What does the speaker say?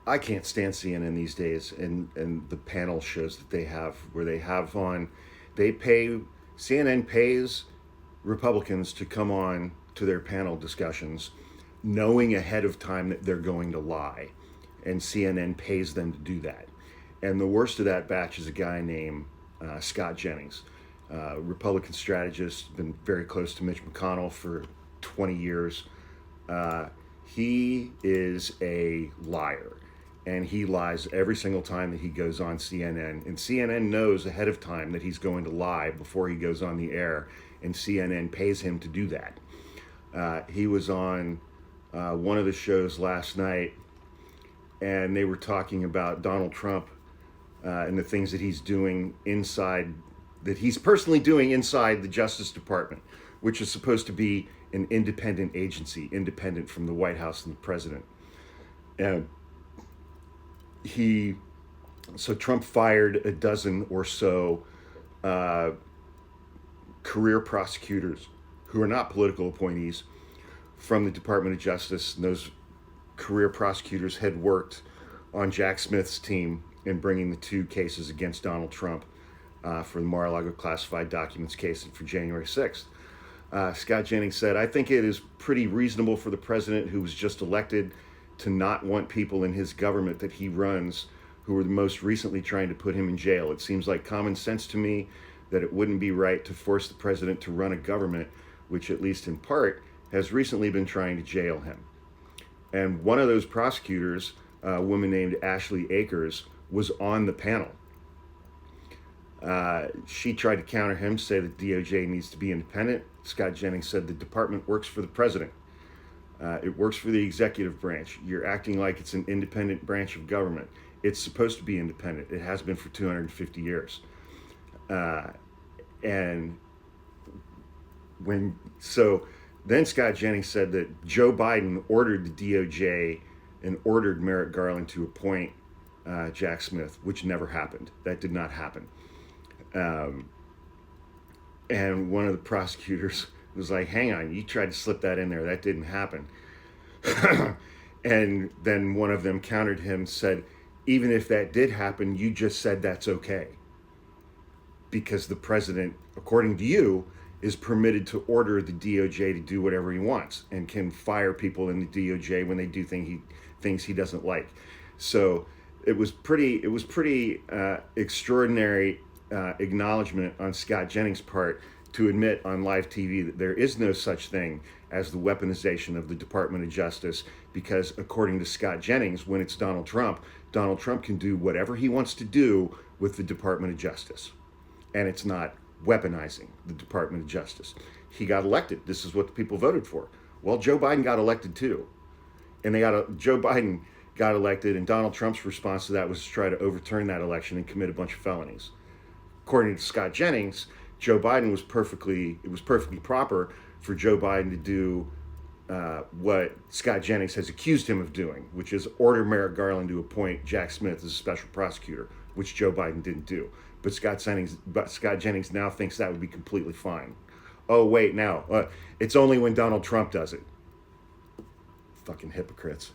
I can't stand CNN these days, and the panel shows that they have, where they have on, they pay, CNN pays Republicans to come on to their panel discussions, knowing ahead of time that they're going to lie, and CNN pays them to do that. And the worst of that batch is a guy named Scott Jennings, Republican strategist, been very close to Mitch McConnell for 20 years. Uh, he is a liar, and he lies every single time that he goes on CNN. And CNN knows ahead of time that he's going to lie before he goes on the air, and CNN pays him to do that. He was on one of the shows last night, and they were talking about Donald Trump and the things that he's doing inside, that he's personally doing inside the Justice Department, which is supposed to be an independent agency, independent from the White House and the president. And he, so Trump fired a dozen or so uh, career prosecutors who are not political appointees from the Department of Justice. And those career prosecutors had worked on Jack Smith's team in bringing the two cases against Donald Trump for the Mar-a-Lago classified documents case for January 6th. Scott Jennings said, I think it is pretty reasonable for the president who was just elected to not want people in his government that he runs who were the most recently trying to put him in jail. It seems like common sense to me that it wouldn't be right to force the president to run a government which, at least in part, has recently been trying to jail him. And one of those prosecutors, a woman named Ashley Akers, was on the panel. She tried to counter him, say that DOJ needs to be independent. Scott Jennings said the department works for the president. It works for the executive branch. You're acting like it's an independent branch of government. It's supposed to be independent. It has been for 250 years. And then Scott Jennings said that Joe Biden ordered the DOJ and ordered Merrick Garland to appoint Jack Smith, which never happened. That did not happen. And one of the prosecutors was like, hang on, you tried to slip that in there. That didn't happen. And then one of them countered him, said, even if that did happen, you just said that's okay. Because the president, according to you, is permitted to order the DOJ to do whatever he wants and can fire people in the DOJ when they do things he doesn't like. So it was pretty extraordinary acknowledgement on Scott Jennings' part to admit on live TV that there is no such thing as the weaponization of the Department of Justice, because according to Scott Jennings, when it's Donald Trump can do whatever he wants to do with the Department of Justice. And it's not weaponizing the Department of Justice. He got elected. This is what the people voted for. Well, Joe Biden got elected too. And Joe Biden got elected, and Donald Trump's response to that was to try to overturn that election and commit a bunch of felonies. According to Scott Jennings, it was perfectly proper for Joe Biden to do what Scott Jennings has accused him of doing, which is order Merrick Garland to appoint Jack Smith as a special prosecutor, which Joe Biden didn't do. But Scott Jennings now thinks that would be completely fine. Oh, wait, now, it's only when Donald Trump does it. Fucking hypocrites.